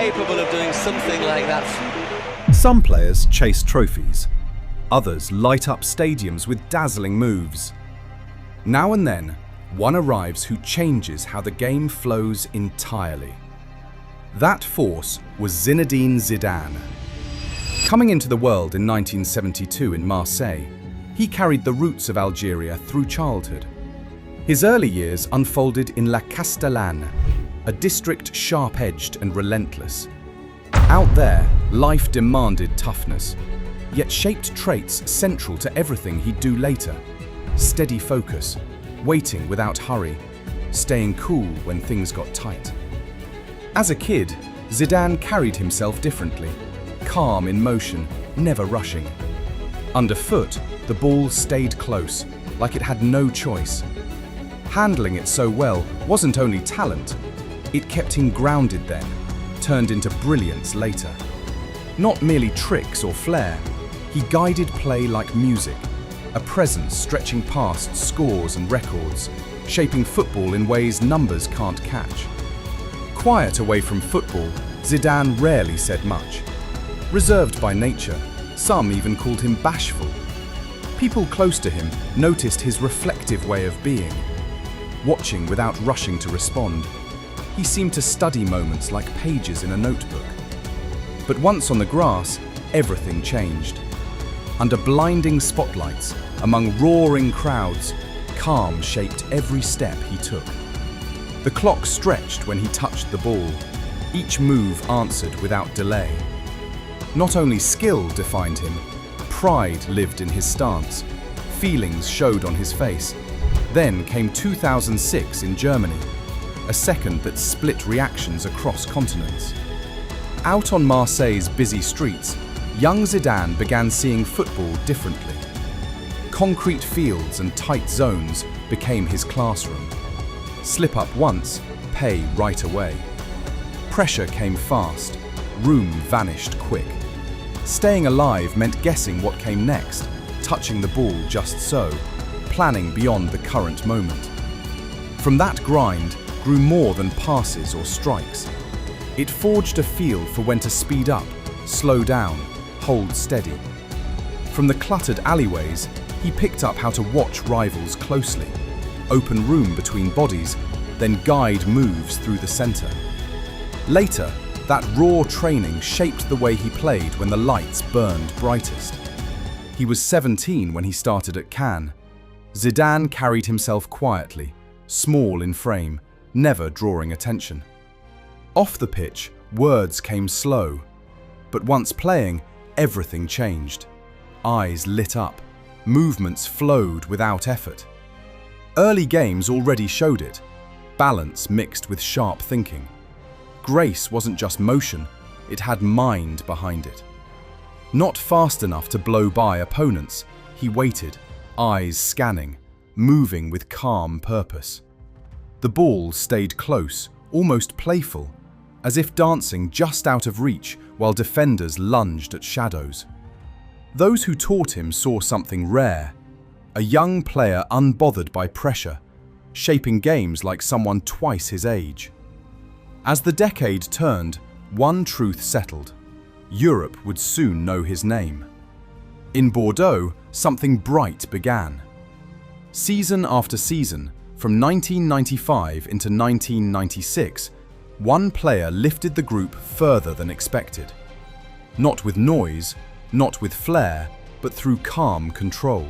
capable of doing something like that. Some players chase trophies. Others light up stadiums with dazzling moves. Now and then, one arrives who changes how the game flows entirely. That force was Zinedine Zidane. Coming into the world in 1972 in Marseille, he carried the roots of Algeria through childhood. His early years unfolded in La Castellane, a district sharp-edged and relentless. Out there, life demanded toughness, yet shaped traits central to everything he'd do later. Steady focus, waiting without hurry, staying cool when things got tight. As a kid, Zidane carried himself differently, calm in motion, never rushing. Underfoot, the ball stayed close, like it had no choice. Handling it so well wasn't only talent, it kept him grounded then, turned into brilliance later. Not merely tricks or flair, he guided play like music, a presence stretching past scores and records, shaping football in ways numbers can't catch. Quiet away from football, Zidane rarely said much. Reserved by nature, some even called him bashful. People close to him noticed his reflective way of being. Watching without rushing to respond, he seemed to study moments like pages in a notebook. But once on the grass, everything changed. Under blinding spotlights, among roaring crowds, calm shaped every step he took. The clock stretched when he touched the ball, each move answered without delay. Not only skill defined him, pride lived in his stance, feelings showed on his face. Then came 2006 in Germany, a second that split reactions across continents. Out on Marseille's busy streets, young Zidane began seeing football differently. Concrete fields and tight zones became his classroom. Slip up once, pay right away. Pressure came fast, room vanished quick. Staying alive meant guessing what came next, touching the ball just so, planning beyond the current moment. From that grind grew more than passes or strikes. It forged a feel for when to speed up, slow down, hold steady. From the cluttered alleyways, he picked up how to watch rivals closely, open room between bodies, then guide moves through the center. Later, that raw training shaped the way he played when the lights burned brightest. He was 17 when he started at Cannes. Zidane carried himself quietly, small in frame, never drawing attention. Off the pitch, words came slow, but once playing, everything changed. Eyes lit up, movements flowed without effort. Early games already showed it, balance mixed with sharp thinking. Grace wasn't just motion, it had mind behind it. Not fast enough to blow by opponents, he waited, eyes scanning, moving with calm purpose. The ball stayed close, almost playful, as if dancing just out of reach while defenders lunged at shadows. Those who taught him saw something rare, a young player unbothered by pressure, shaping games like someone twice his age. As the decade turned, one truth settled. Europe would soon know his name. In Bordeaux, something bright began. Season after season, from 1995 into 1996, one player lifted the group further than expected. Not with noise, not with flair, but through calm control.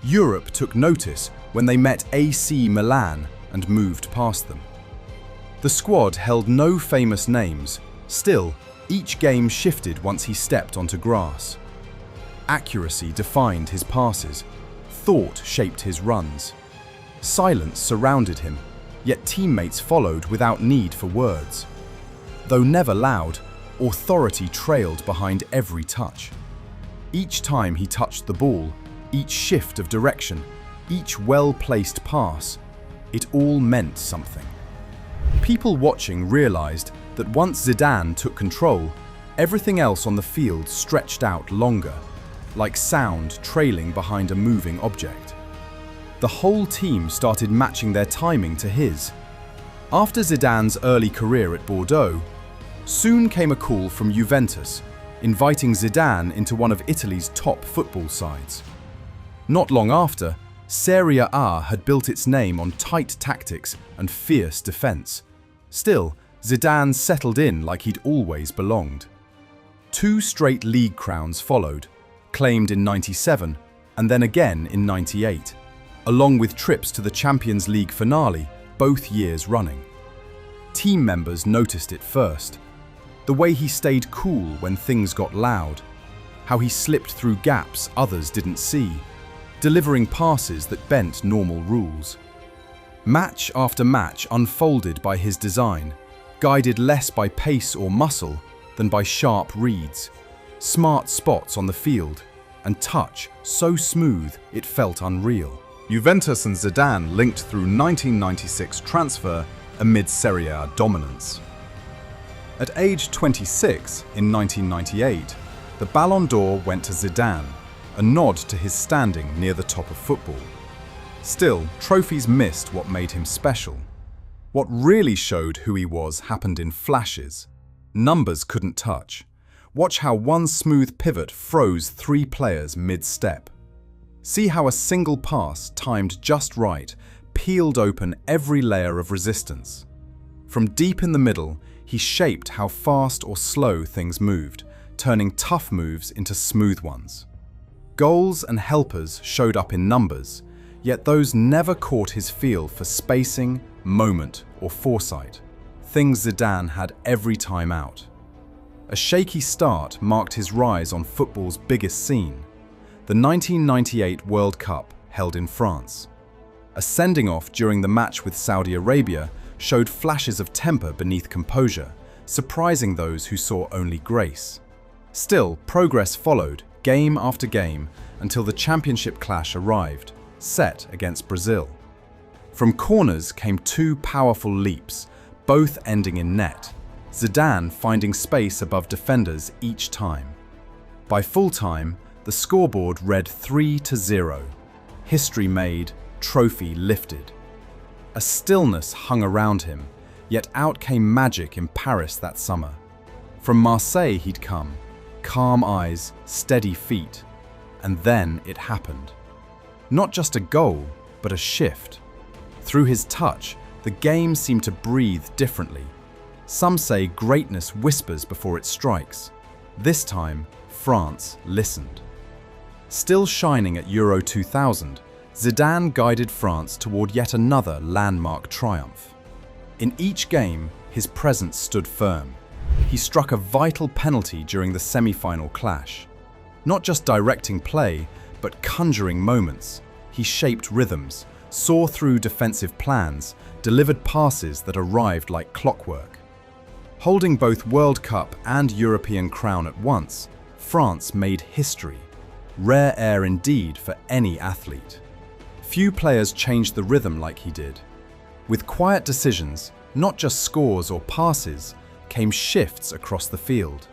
Europe took notice when they met AC Milan and moved past them. The squad held no famous names, still, each game shifted once he stepped onto grass. Accuracy defined his passes, thought shaped his runs. Silence surrounded him, yet teammates followed without need for words. Though never loud, authority trailed behind every touch. Each time he touched the ball, each shift of direction, each well-placed pass, it all meant something. People watching realized that once Zidane took control, everything else on the field stretched out longer, like sound trailing behind a moving object. The whole team started matching their timing to his. After Zidane's early career at Bordeaux, Soon came a call from Juventus, inviting Zidane into one of Italy's top football sides. Not long after, Serie A had built its name on tight tactics and fierce defense. Still, Zidane settled in like he'd always belonged. 2 straight league crowns followed, claimed in '97 and then again in '98, along with trips to the Champions League finale both years running. Team members noticed it first. The way he stayed cool when things got loud, how he slipped through gaps others didn't see, delivering passes that bent normal rules. Match after match unfolded by his design, guided less by pace or muscle than by sharp reads, smart spots on the field, and touch so smooth it felt unreal. Juventus and Zidane linked through 1996 transfer amid Serie A dominance. At age 26 in 1998, the Ballon d'Or went to Zidane, a nod to his standing near the top of football. Still, trophies missed what made him special. What really showed who he was happened in flashes. Numbers couldn't touch. Watch how one smooth pivot froze 3 players mid-step. See how a single pass, timed just right, peeled open every layer of resistance. From deep in the middle, he shaped how fast or slow things moved, turning tough moves into smooth ones. Goals and helpers showed up in numbers, yet those never caught his feel for spacing, moment, or foresight, things Zidane had every time out. A shaky start marked his rise on football's biggest scene, the 1998 World Cup held in France. A sending-off during the match with Saudi Arabia showed flashes of temper beneath composure, surprising those who saw only grace. Still, progress followed, game after game, until the championship clash arrived, set against Brazil. From corners came 2 powerful leaps, both ending in net, Zidane finding space above defenders each time. By full-time, the scoreboard read 3-0. History made, trophy lifted. A stillness hung around him, yet out came magic in Paris that summer. From Marseille he'd come, calm eyes, steady feet, and then it happened. Not just a goal, but a shift. Through his touch, the game seemed to breathe differently. Some say greatness whispers before it strikes. This time, France listened. Still shining at Euro 2000, Zidane guided France toward yet another landmark triumph. In each game, his presence stood firm. He struck a vital penalty during the semi-final clash. Not just directing play, but conjuring moments. He shaped rhythms, saw through defensive plans, delivered passes that arrived like clockwork. Holding both World Cup and European crown at once, France made history. Rare air indeed for any athlete. Few players changed the rhythm like he did. With quiet decisions, not just scores or passes, came shifts across the field.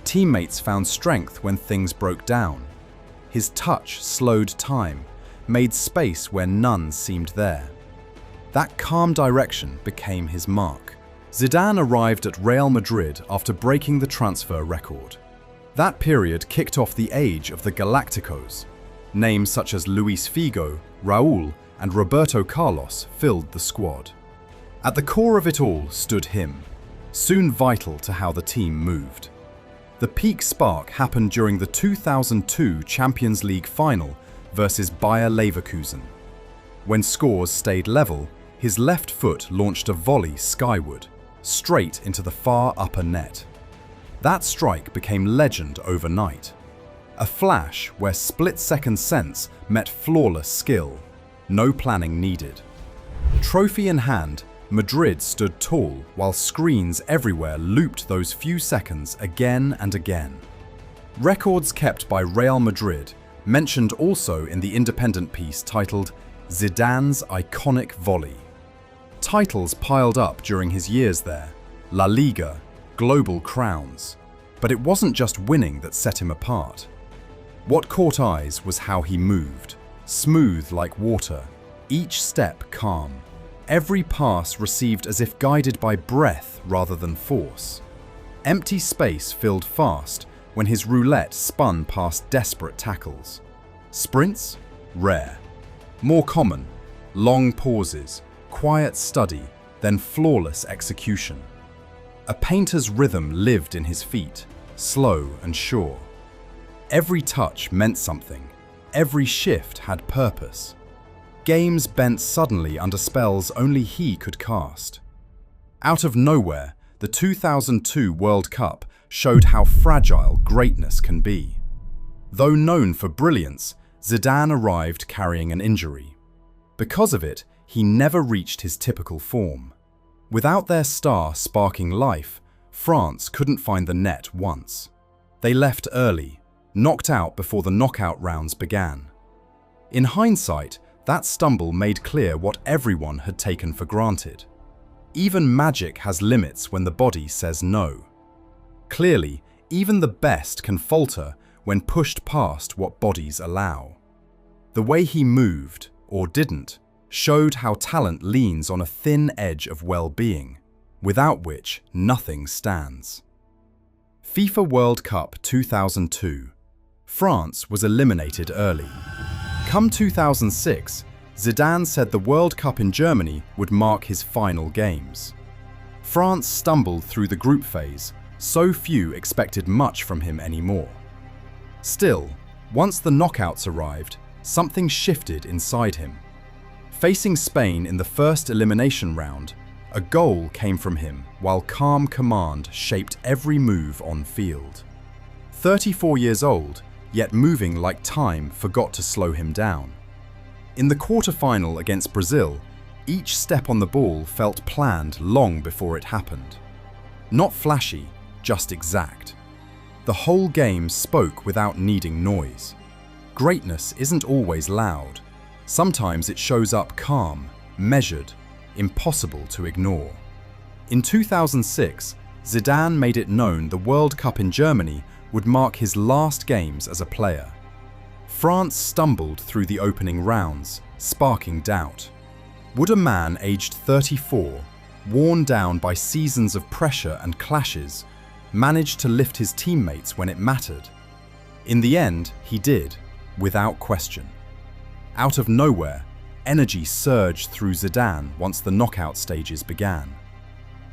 Teammates found strength when things broke down. His touch slowed time, made space where none seemed there. That calm direction became his mark. Zidane arrived at Real Madrid after breaking the transfer record. That period kicked off the age of the Galacticos. Names such as Luis Figo, Raúl, and Roberto Carlos filled the squad. At the core of it all stood him, soon vital to how the team moved. The peak spark happened during the 2002 Champions League final versus Bayer Leverkusen. When scores stayed level, his left foot launched a volley skyward, straight into the far upper net. That strike became legend overnight. A flash where split-second sense met flawless skill, no planning needed. Trophy in hand, Madrid stood tall while screens everywhere looped those few seconds again and again. Records kept by Real Madrid, mentioned also in the independent piece titled Zidane's Iconic Volley. Titles piled up during his years there, La Liga, global crowns. But it wasn't just winning that set him apart. What caught eyes was how he moved, smooth like water, each step calm, every pass received as if guided by breath rather than force. Empty space filled fast when his roulette spun past desperate tackles. Sprints? Rare. More common, long pauses, quiet study, then flawless execution. A painter's rhythm lived in his feet, slow and sure. Every touch meant something. Every shift had purpose. Games bent suddenly under spells only he could cast. Out of nowhere, the 2002 World Cup showed how fragile greatness can be. Though known for brilliance, Zidane arrived carrying an injury. Because of it, he never reached his typical form. Without their star sparking life, France couldn't find the net once. They left early, knocked out before the knockout rounds began. In hindsight, that stumble made clear what everyone had taken for granted. Even magic has limits when the body says no. Clearly, even the best can falter when pushed past what bodies allow. The way he moved, or didn't, showed how talent leans on a thin edge of well-being, without which nothing stands. FIFA World Cup 2002. France was eliminated early. Come 2006, Zidane said the World Cup in Germany would mark his final games. France stumbled through the group phase, so few expected much from him anymore. Still, once the knockouts arrived, something shifted inside him. Facing Spain in the first elimination round, a goal came from him while calm command shaped every move on field. 34 years old, yet moving like time forgot to slow him down. In the quarter-final against Brazil, each step on the ball felt planned long before it happened. Not flashy, just exact. The whole game spoke without needing noise. Greatness isn't always loud. Sometimes it shows up calm, measured, impossible to ignore. In 2006, Zidane made it known the World Cup in Germany would mark his last games as a player. France stumbled through the opening rounds, sparking doubt. Would a man aged 34, worn down by seasons of pressure and clashes, manage to lift his teammates when it mattered? In the end, he did, without question. Out of nowhere, energy surged through Zidane once the knockout stages began.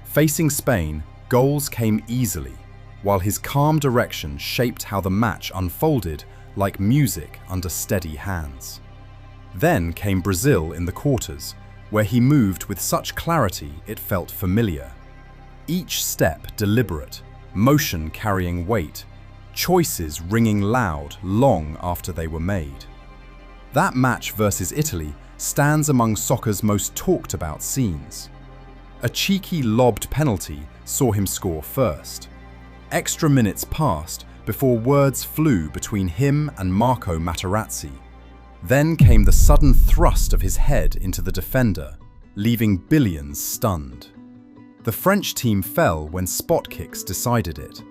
Facing Spain, goals came easily, while his calm direction shaped how the match unfolded like music under steady hands. Then came Brazil in the quarters, where he moved with such clarity it felt familiar. Each step deliberate, motion carrying weight, choices ringing loud long after they were made. That match versus Italy stands among soccer's most talked about scenes. A cheeky lobbed penalty saw him score first. Extra minutes passed before words flew between him and Marco Materazzi. Then came the sudden thrust of his head into the defender, leaving billions stunned. The French team fell when spot kicks decided it.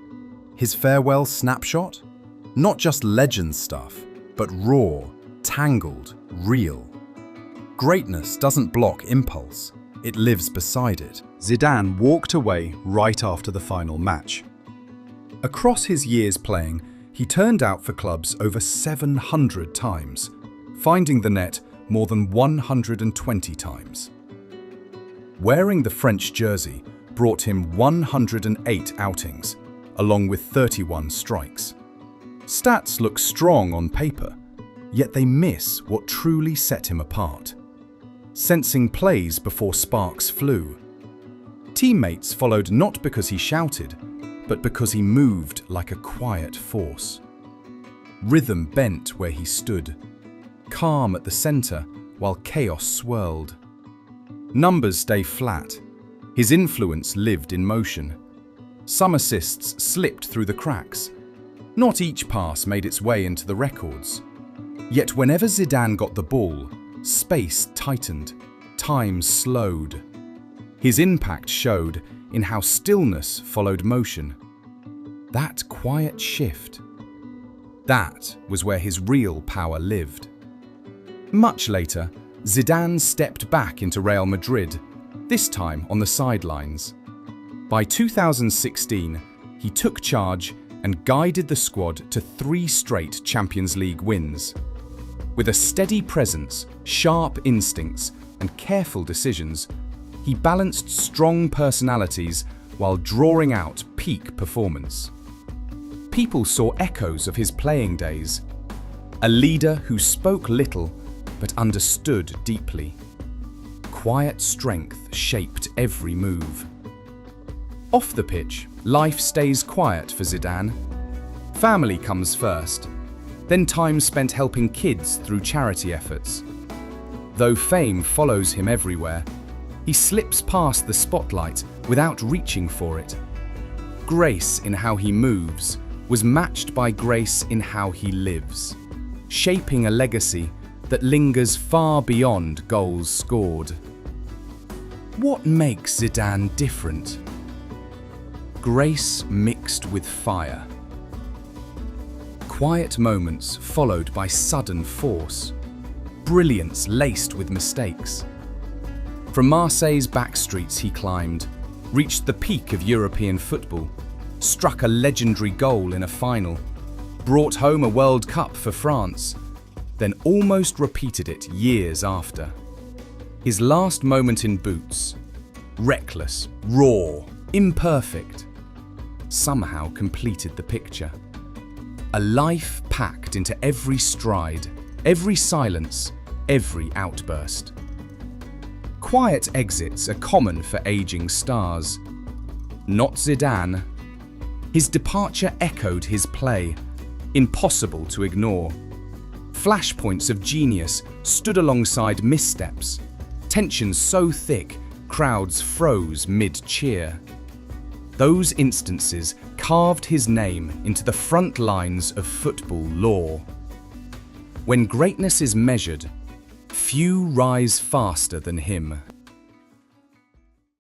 His farewell snapshot? Not just legend stuff, but raw, tangled, real. Greatness doesn't block impulse, it lives beside it. Zidane walked away right after the final match. Across his years playing, he turned out for clubs over 700 times, finding the net more than 120 times. Wearing the French jersey brought him 108 outings, along with 31 strikes. Stats look strong on paper, yet they miss what truly set him apart. Sensing plays before sparks flew. Teammates followed not because he shouted, but because he moved like a quiet force. Rhythm bent where he stood, calm at the center while chaos swirled. Numbers stay flat. His influence lived in motion. Some assists slipped through the cracks. Not each pass made its way into the records. Yet whenever Zidane got the ball, space tightened, time slowed. His impact showed in how stillness followed motion. That quiet shift. That was where his real power lived. Much later, Zidane stepped back into Real Madrid, this time on the sidelines. By 2016, he took charge and guided the squad to 3 straight Champions League wins. With a steady presence, sharp instincts, and careful decisions, he balanced strong personalities while drawing out peak performance. People saw echoes of his playing days, a leader who spoke little but understood deeply. Quiet strength shaped every move. Off the pitch, life stays quiet for Zidane. Family comes first, then time spent helping kids through charity efforts. Though fame follows him everywhere, he slips past the spotlight without reaching for it. Grace in how he moves was matched by grace in how he lives, shaping a legacy that lingers far beyond goals scored. What makes Zidane different? Grace mixed with fire. Quiet moments followed by sudden force. Brilliance laced with mistakes. From Marseille's back streets he climbed, reached the peak of European football, struck a legendary goal in a final, brought home a World Cup for France, then almost repeated it years after. His last moment in boots, reckless, raw, imperfect, somehow completed the picture. A life packed into every stride, every silence, every outburst. Quiet exits are common for aging stars. Not Zidane. His departure echoed his play, impossible to ignore. Flashpoints of genius stood alongside missteps, tensions so thick crowds froze mid-cheer. Those instances carved his name into the front lines of football lore. When greatness is measured, few rise faster than him.